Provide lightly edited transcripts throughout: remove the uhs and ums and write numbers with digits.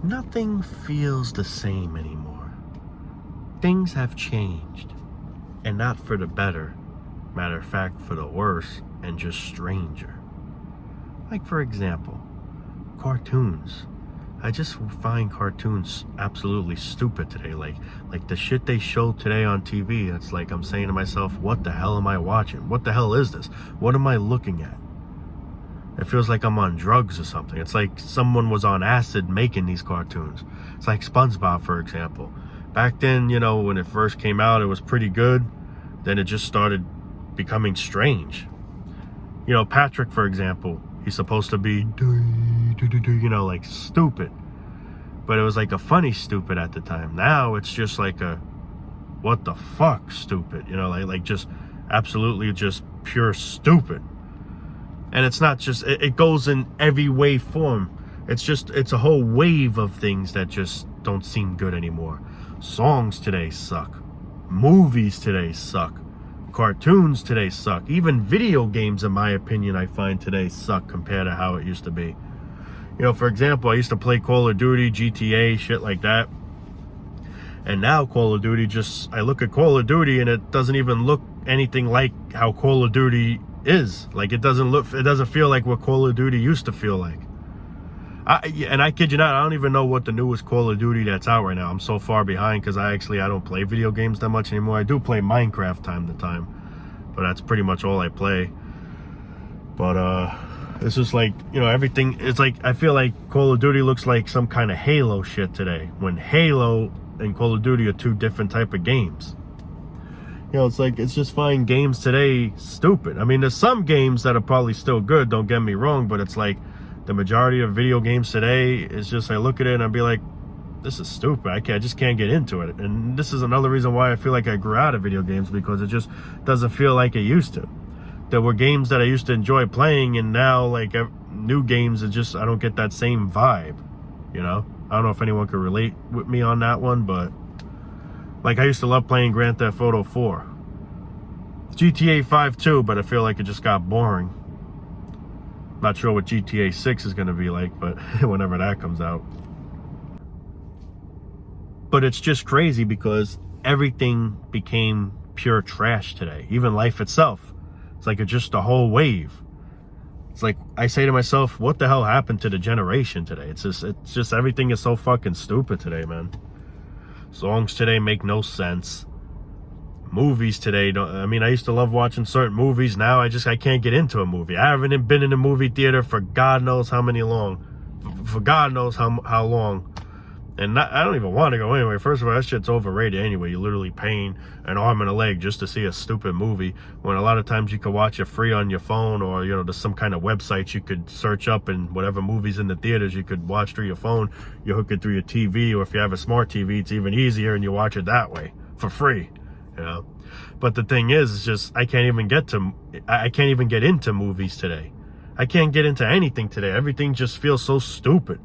Nothing feels the same anymore. Things have changed, and not for the better. Matter of fact, for the worse and just stranger. Like, for example, cartoons. I just find cartoons absolutely stupid today. Like the shit they show today on TV, it's like I'm saying to myself, what the hell am I watching? What the hell is this? What am I looking at? It feels like I'm on drugs or something. It's like someone was on acid making these cartoons. It's like SpongeBob, for example. Back then, when it first came out, it was pretty good. Then it just started becoming strange. Patrick, for example, he's supposed to be, like stupid. But it was like a funny stupid at the time. Now it's just like a, what the fuck stupid, like just absolutely just pure stupid. And it's not just, it goes in every way form. It's a whole wave of things that just don't seem good anymore. Songs today suck. Movies today suck. Cartoons today suck. Even video games, in my opinion, I find today suck compared to how it used to be. For example, I used to play Call of Duty, GTA, shit like that. And now Call of Duty I look at Call of Duty and it doesn't even look anything like how Call of Duty is. Like, it doesn't feel like what Call of Duty used to feel like. And I kid you not, I don't even know what the newest Call of Duty that's out right now. I'm so far behind because I don't play video games that much anymore. I do play Minecraft time to time, but that's pretty much all I play. But it's just like, everything, it's like, I feel like Call of Duty looks like some kind of Halo shit today, when Halo and Call of Duty are two different type of games. It's like, it's just finding games today stupid. I mean, there's some games that are probably still good, don't get me wrong, but it's like the majority of video games today is just, I look at it and I'd be like, this is stupid. I just can't get into it. And this is another reason why I feel like I grew out of video games, because it just doesn't feel like it used to. There were games that I used to enjoy playing, and now, like, new games, I don't get that same vibe, I don't know if anyone could relate with me on that one, but like, I used to love playing Grand Theft Auto 4. GTA 5 too, but I feel like it just got boring. Not sure what GTA 6 is going to be like, but whenever that comes out. But it's just crazy because everything became pure trash today. Even life itself. It's like it's just a whole wave. It's like, I say to myself, what the hell happened to the generation today? It's just everything is so fucking stupid today, man. Songs today make no sense. Movies today I used to love watching certain movies. Now I can't get into a movie. I haven't been in a movie theater for God knows how God knows how long. And I don't even want to go anyway. First of all, that shit's overrated anyway. You're literally paying an arm and a leg just to see a stupid movie, when a lot of times you can watch it free on your phone, or there's some kind of website you could search up, and whatever movies in the theaters you could watch through your phone. You hook it through your TV, or if you have a smart TV, it's even easier, and you watch it that way for free. But the thing is, it's just I can't even get into movies today. I can't get into anything today. Everything just feels so stupid.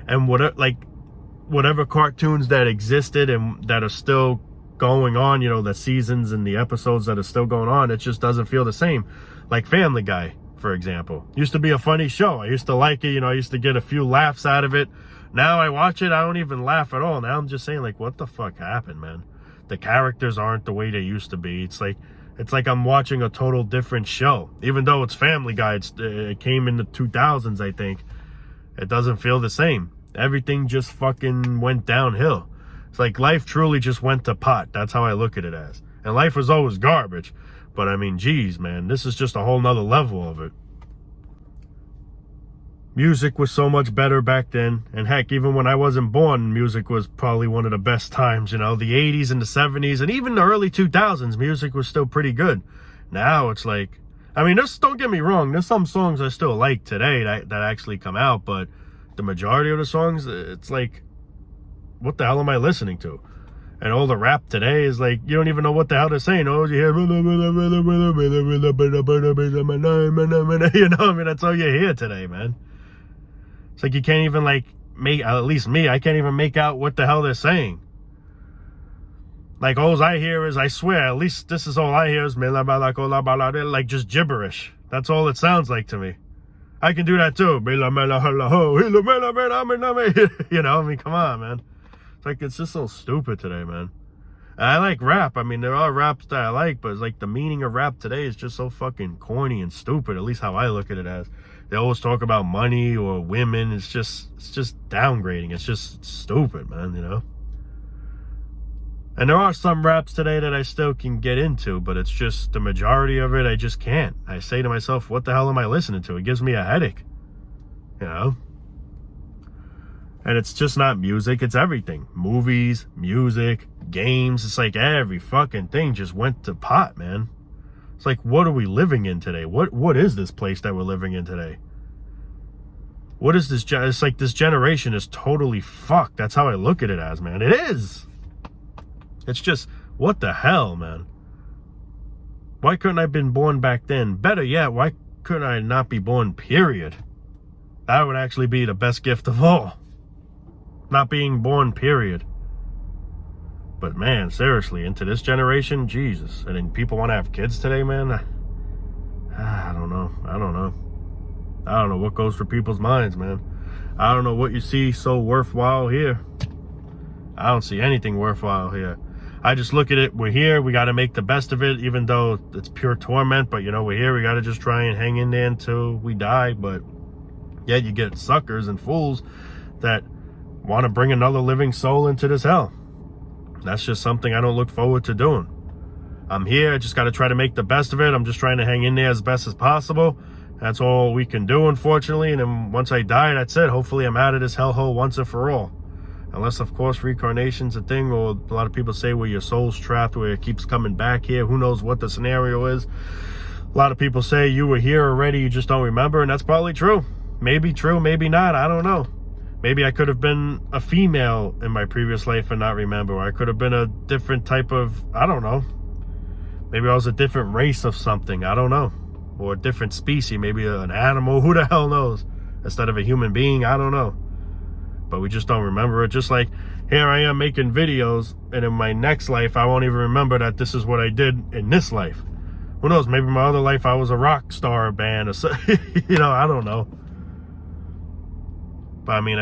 And whatever cartoons that existed and that are still going on, the seasons and the episodes that are still going on, it just doesn't feel the same. Like Family Guy, for example, used to be a funny show. I used to like it. I used to get a few laughs out of it. Now I watch it, I don't even laugh at all. Now I'm just saying, like, what the fuck happened, man? The characters aren't the way they used to be. It's like I'm watching a total different show. Even though it's Family Guy, it came in the 2000s, I think. It doesn't feel the same. Everything just fucking went downhill. It's like life truly just went to pot. That's how I look at it as. And life was always garbage. But I mean, geez, man, this is just a whole nother level of it. Music was so much better back then. And heck, even when I wasn't born, music was probably one of the best times. The 80s and the 70s and even the early 2000s, music was still pretty good. Now it's like, don't get me wrong, there's some songs I still like today that actually come out, but the majority of the songs, it's like, what the hell am I listening to? And all the rap today is like, you don't even know what the hell they're saying. Oh, you hear, that's all you hear today, man. It's like you can't even at least me, I can't even make out what the hell they're saying. Like, all I hear is, I swear, at least this is all I hear is like just gibberish. That's all it sounds like to me. I can do that too. You know, I mean, come on, man. It's like, it's just so stupid today, man. And I like rap. I mean, there are raps that I like, but it's like the meaning of rap today is just so fucking corny and stupid, at least how I look at it as. They always talk about money or women. It's just downgrading. It's just stupid, man, you know? And there are some raps today that I still can get into, but it's just the majority of it I just can't. I say to myself, what the hell am I listening to? It gives me a headache, you know? And it's just not music, it's everything. Movies, music, games. It's like every fucking thing just went to pot, man. It's like, what are we living in today? What is this place that we're living in today? What is this? It's like this generation is totally fucked. That's how I look at it as, man. It is. It's just, what the hell, man? Why couldn't I have been born back then? Better yet, why couldn't I not be born, period? That would actually be the best gift of all. Not being born, period. But man, seriously, into this generation, Jesus. And then people want to have kids today, man. I don't know. I don't know what goes through people's minds, man. I don't know what you see so worthwhile here. I don't see anything worthwhile here. I just look at it, we're here, we got to make the best of it, even though it's pure torment. But, you know, we're here, we got to just try and hang in there until we die. But yet you get suckers and fools that want to bring another living soul into this hell. That's just something I don't look forward to doing. I'm here, I just got to try to make the best of it. I'm just trying to hang in there as best as possible. That's all we can do, unfortunately. And then once I die, that's it. Hopefully I'm out of this hellhole once and for all. Unless, of course, reincarnation's a thing, or a lot of people say where your soul's trapped, where it keeps coming back here. Who knows what the scenario is. A lot of people say you were here already, you just don't remember, and that's probably true. Maybe true, maybe not, I don't know. Maybe I could have been a female in my previous life and not remember. Or I could have been a different type of, I don't know. Maybe I was a different race of something, I don't know. Or a different species, maybe an animal, who the hell knows? Instead of a human being, I don't know. But we just don't remember it. Just like here I am making videos, and in my next life I won't even remember that this is what I did in this life. Who knows, maybe in my other life I was a rock star band or so, you know, I don't know. But I mean,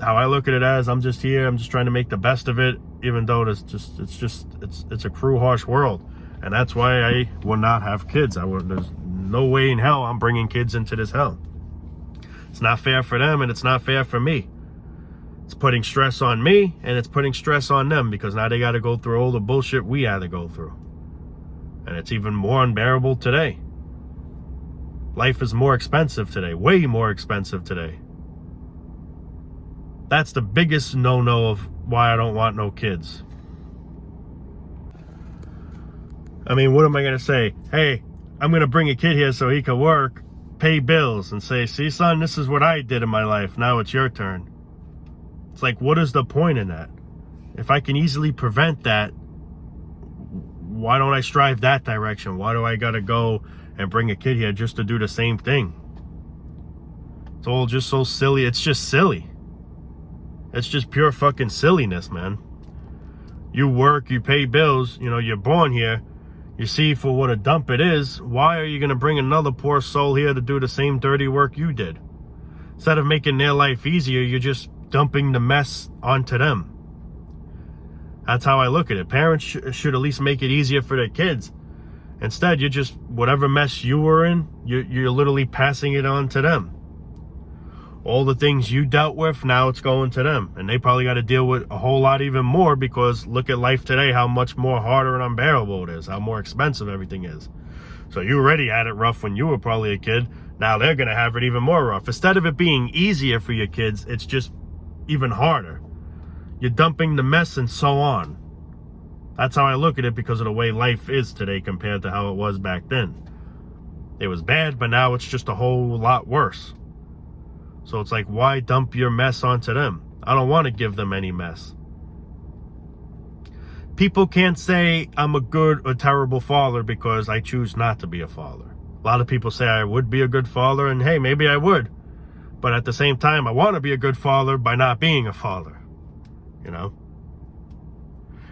how I look at it as, I'm just here, I'm just trying to make the best of it, even though it's a cruel, harsh world. And that's why I will not have kids. There's no way in hell I'm bringing kids into this hell. It's not fair for them, and it's not fair for me. It's putting stress on me, and it's putting stress on them, because now they got to go through all the bullshit we had to go through. And it's even more unbearable today. Life is more expensive today, way more expensive today. That's the biggest no-no of why I don't want no kids. I mean, what am I going to say? Hey, I'm going to bring a kid here so he can work, pay bills, and say, see, son, this is what I did in my life. Now it's your turn. It's like, what is the point in that? If I can easily prevent that, why don't I strive that direction? Why do I got to go and bring a kid here just to do the same thing? It's all just so silly. It's just silly. It's just pure fucking silliness, man. You work, you pay bills, you know, you're born here. You see for what a dump it is. Why are you going to bring another poor soul here to do the same dirty work you did? Instead of making their life easier, you're just dumping the mess onto them. That's how I look at it. Parents should at least make it easier for their kids. Instead, you're just, whatever mess you were in, you're literally passing it on to them. All the things you dealt with, now it's going to them. And they probably got to deal with a whole lot even more, because look at life today, how much more harder and unbearable it is, how more expensive everything is. So you already had it rough when you were probably a kid. Now they're going to have it even more rough. Instead of it being easier for your kids, it's just even harder. You're dumping the mess and so on. That's how I look at it, because of the way life is today compared to how it was back then. It was bad, but now it's just a whole lot worse. So it's like, why dump your mess onto them? I don't want to give them any mess. People can't say I'm a good or terrible father because I choose not to be a father. A lot of people say I would be a good father, and hey, maybe I would. But at the same time, I want to be a good father by not being a father. You know?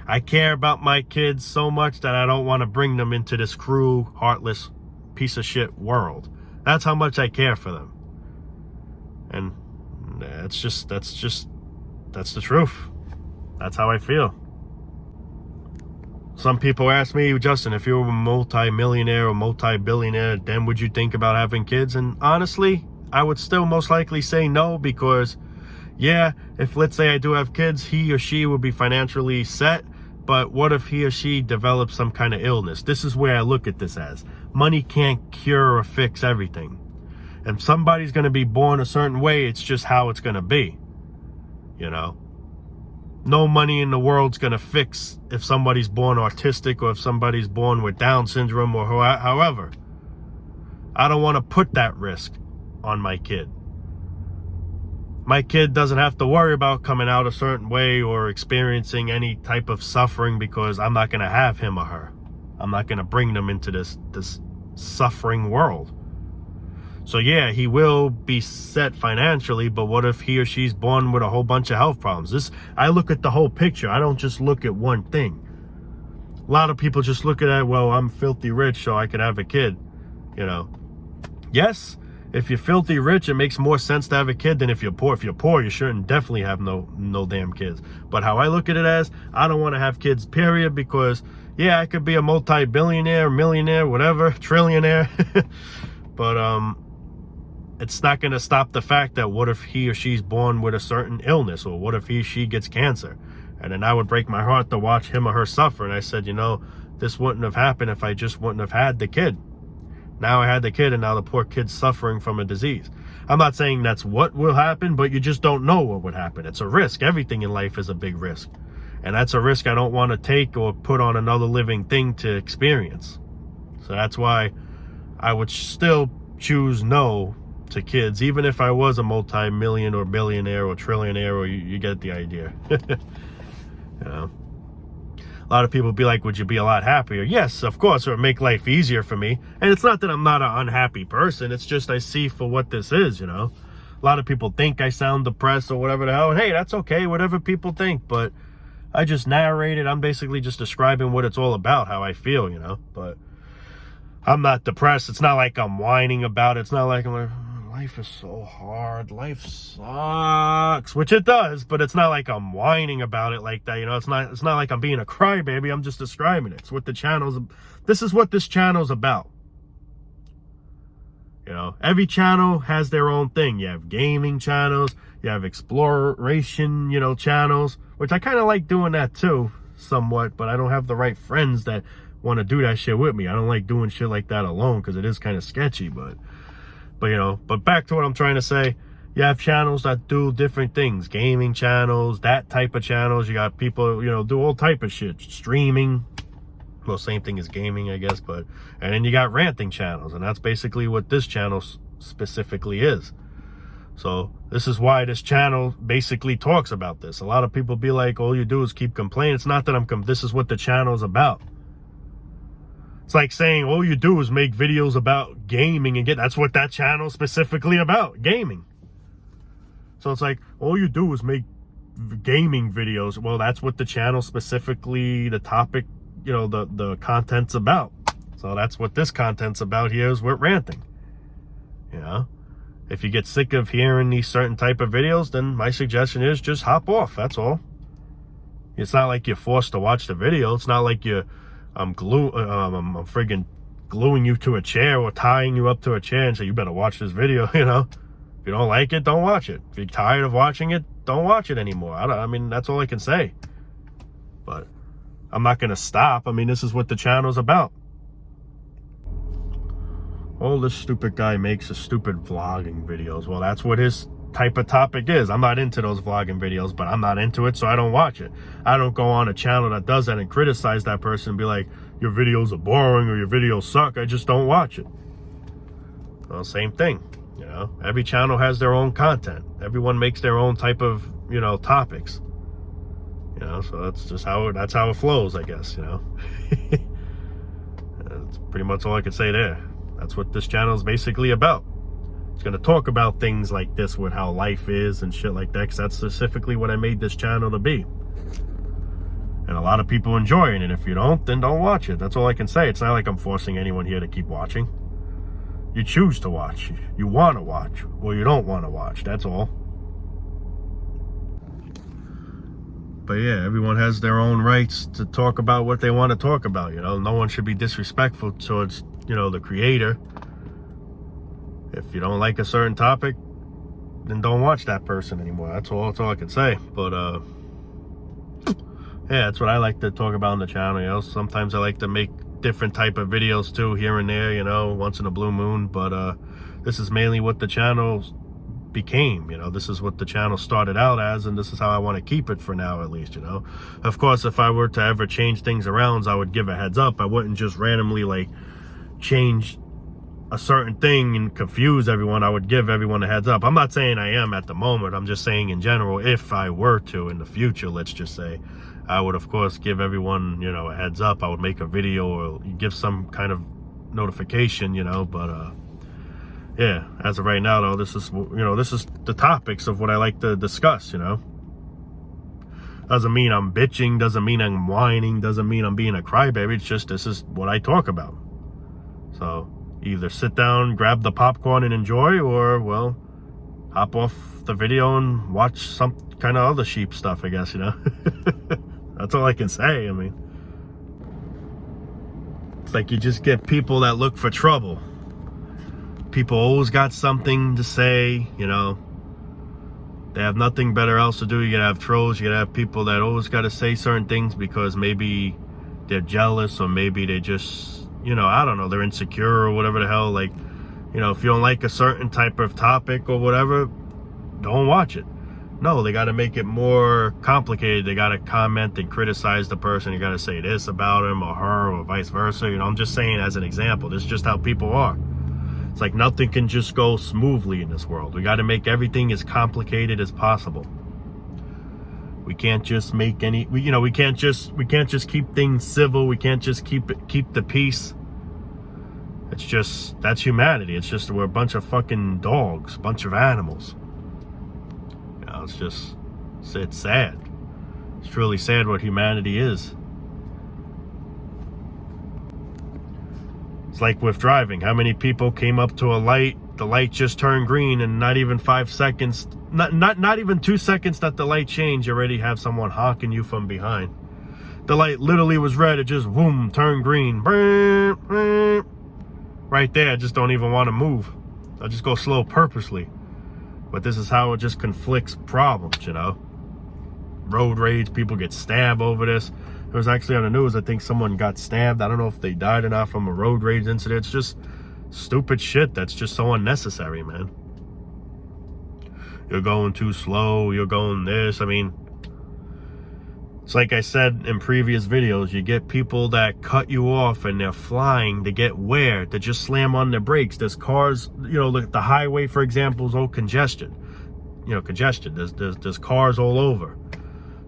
I care about my kids so much that I don't want to bring them into this cruel, heartless, piece of shit world. That's how much I care for them. And that's the truth. That's how I feel. Some people ask me, Justin, if you were a multi-millionaire or multi-billionaire, then would you think about having kids? And honestly, I would still most likely say no, because yeah, if let's say I do have kids, he or she will be financially set. But what if he or she develops some kind of illness? This is where I look at this as. Money can't cure or fix everything. And somebody's going to be born a certain way. It's just how it's going to be. You know? No money in the world's going to fix if somebody's born autistic or if somebody's born with Down syndrome or however. I don't want to put that risk on my kid. My kid doesn't have to worry about coming out a certain way or experiencing any type of suffering, because I'm not going to have him or her. I'm not going to bring them into this suffering world. So yeah, he will be set financially, but what if he or she's born with a whole bunch of health problems? I look at the whole picture. I don't just look at one thing. A lot of people just look at it, well, I'm filthy rich, so I can have a kid. You know, yes, if you're filthy rich, it makes more sense to have a kid than if you're poor. If you're poor, you shouldn't definitely have no damn kids. But how I look at it as, I don't want to have kids, period, because yeah, I could be a multi-billionaire, millionaire, whatever, trillionaire. But it's not going to stop the fact that what if he or she's born with a certain illness, or what if he or she gets cancer? And then I would break my heart to watch him or her suffer. And I said, you know, this wouldn't have happened if I just wouldn't have had the kid. Now I had the kid, and now the poor kid's suffering from a disease. I'm not saying that's what will happen, but you just don't know what would happen. It's a risk. Everything in life is a big risk. And that's a risk I don't want to take or put on another living thing to experience. So that's why I would still choose no to kids, even if I was a multi-million or billionaire or trillionaire, or you get the idea. You know? A lot of people be like, would you be a lot happier? Yes, of course, it would make life easier for me. And it's not that I'm not an unhappy person. It's just I see for what this is, you know. A lot of people think I sound depressed or whatever the hell. And hey, that's okay, whatever people think. But I just narrated. I'm basically just describing what it's all about, how I feel, you know. But I'm not depressed. It's not like I'm whining about it. It's not like I'm like, life is so hard, life sucks, which it does, but it's not like I'm whining about it like that, you know. It's not like I'm being a crybaby. I'm just describing it. It's what this is what this channel's about. You know, every channel has their own thing. You have gaming channels, you have exploration, you know, channels, which I kind of like doing that too, somewhat, but I don't have the right friends that want to do that shit with me. I don't like doing shit like that alone, because it is kind of sketchy, but you know, but back to what I'm trying to say. You have channels that do different things, gaming channels, that type of channels. You got people, you know, do all type of shit, streaming. Well, same thing as gaming, I guess, but, and then you got ranting channels, and that's basically what this channel specifically is. So this is why this channel basically talks about this. A lot of people be like, all you do is keep complaining. It's not that this is what the channel's about. It's like saying all you do is make videos about gaming and that's what that channel is specifically about, gaming. So it's like all you do is make gaming videos. Well, that's what the channel specifically, the topic, you know, the content's about. So that's what this content's about here, is with ranting. You know, if you get sick of hearing these certain type of videos, then my suggestion is just hop off. That's all. It's not like you're forced to watch the video. It's not like I'm friggin' gluing you to a chair or tying you up to a chair and say, you better watch this video, you know. If you don't like it, don't watch it. If you're tired of watching it, don't watch it anymore. I mean, that's all I can say. But I'm not going to stop. I mean, this is what the channel's about. All this stupid guy makes is stupid vlogging videos. Well, that's what his type of topic is. I'm not into those vlogging videos, but I'm not into it, so I don't watch it. I don't go on a channel that does that and criticize that person and be like, your videos are boring or your videos suck. I just don't watch it. Well, same thing, you know. Every channel has their own content. Everyone makes their own type of, you know, topics. You know, so that's how it flows, I guess, you know. That's pretty much all I could say there. That's what this channel is basically about. It's going to talk about things like this, with how life is and shit like that, because that's specifically what I made this channel to be. And a lot of people enjoy it, and if you don't, then don't watch it. That's all I can say. It's not like I'm forcing anyone here to keep watching. You choose to watch. You want to watch, or you don't want to watch. That's all. But yeah, everyone has their own rights to talk about what they want to talk about. No one should be disrespectful towards, the creator. If you don't like a certain topic, then don't watch that person anymore. That's all I can say. But yeah, that's what I like to talk about on the channel. Sometimes I like to make different type of videos too, here and there, once in a blue moon. But this is mainly what the channel became. This is what the channel started out as, and this is how I want to keep it for now, at least. Of course, if I were to ever change things around, I would give a heads up. I wouldn't just randomly like change a certain thing and confuse everyone. I would give everyone a heads up. I'm not saying I am at the moment. I'm just saying in general, if I were to in the future, let's just say, I would of course give everyone, a heads up. I would make a video or give some kind of notification, but yeah, as of right now though, this is the topics of what I like to discuss. Doesn't mean I'm bitching, doesn't mean I'm whining, doesn't mean I'm being a crybaby. It's just, this is what I talk about. So either sit down, grab the popcorn and enjoy, or, well, hop off the video and watch some kind of other sheep stuff, I guess, That's all I can say. I mean, it's like you just get people that look for trouble. People always got something to say, They have nothing better else to do. You gotta have trolls, you gotta have people that always gotta say certain things because maybe they're jealous, or maybe they just, I don't know, they're insecure or whatever the hell. Like, if you don't like a certain type of topic or whatever, don't watch it. No, they got to make it more complicated. They got to comment and criticize the person. You got to say this about him or her or vice versa. I'm just saying as an example. This is just how people are. It's like nothing can just go smoothly in this world. We got to make everything as complicated as possible. We can't just make we can't just keep things civil. We can't just keep the peace. That's humanity. It's just we're a bunch of fucking dogs, a bunch of animals. It's sad. It's truly sad what humanity is. It's like with driving. How many people came up to a light, the light just turned green, and not even 5 seconds, not even 2 seconds that the light changed, you already have someone honking you from behind. The light literally was red, it just boom, turned green. Right there, I just don't even want to move. I'll just go slow purposely. But this is how it just conflicts problems, Road rage, people get stabbed over this. It was actually on the news, I think someone got stabbed. I don't know if they died or not from a road rage incident. It's just stupid shit that's just so unnecessary, man. You're going too slow, you're going this. I mean, it's like I said in previous videos, you get people that cut you off and they're flying to get where? To just slam on their brakes. There's cars, the highway, for example, is all congestion. Congestion. There's cars all over.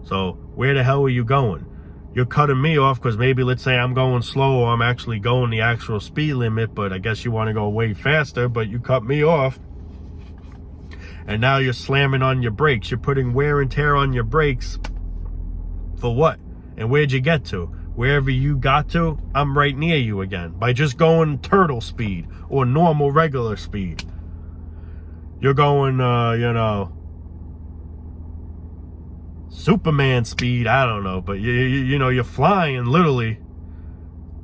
So where the hell are you going? You're cutting me off because maybe, let's say I'm going slow, or I'm actually going the actual speed limit, but I guess you want to go way faster, but you cut me off. And now you're slamming on your brakes. You're putting wear and tear on your brakes. For what? And where'd you get to? Wherever you got to, I'm right near you again. By just going turtle speed or normal regular speed. You're going, Superman speed, I don't know. But, you're flying literally.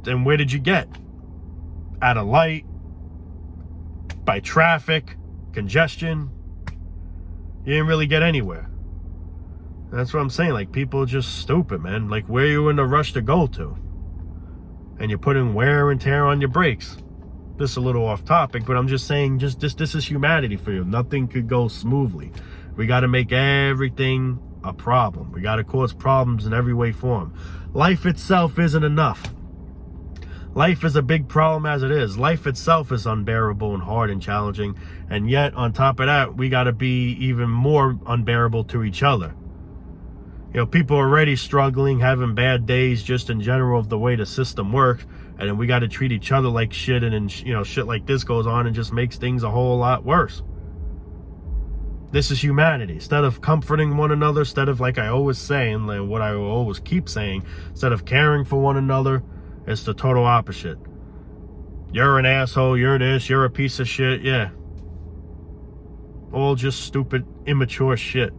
And where did you get? At a light. By traffic. Congestion. You didn't really get anywhere. That's what I'm saying. Like, people are just stupid, man. Like, where are you in a rush to go to? And you're putting wear and tear on your brakes. This is a little off topic, but I'm just saying, this is humanity for you. Nothing could go smoothly. We got to make everything a problem. We got to cause problems in every way, form. Life itself isn't enough. Life is a big problem as it is. Life itself is unbearable and hard and challenging. And yet, on top of that, we got to be even more unbearable to each other. People are already struggling, having bad days just in general of the way the system works. And then we got to treat each other like shit. And then, shit like this goes on and just makes things a whole lot worse. This is humanity. Instead of comforting one another, instead of, like I always say, and like what I always keep saying, instead of caring for one another, it's the total opposite. You're an asshole, you're this, you're a piece of shit. Yeah. All just stupid, immature shit.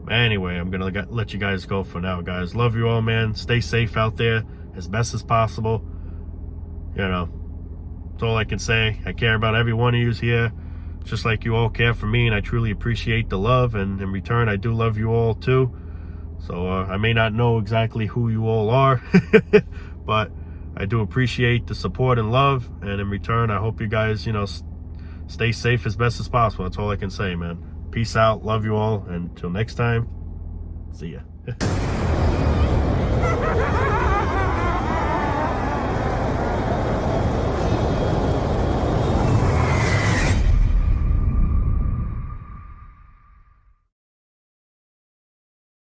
Anyway, I'm going to let you guys go for now, guys. Love you all, man. Stay safe out there as best as possible. You know, that's all I can say. I care about every one of you here, just like you all care for me, and I truly appreciate the love, and in return, I do love you all too. So I may not know exactly who you all are, but I do appreciate the support and love, and in return, I hope you guys, you know, stay safe as best as possible. That's all I can say, man. Peace out. Love you all. And until next time, see ya.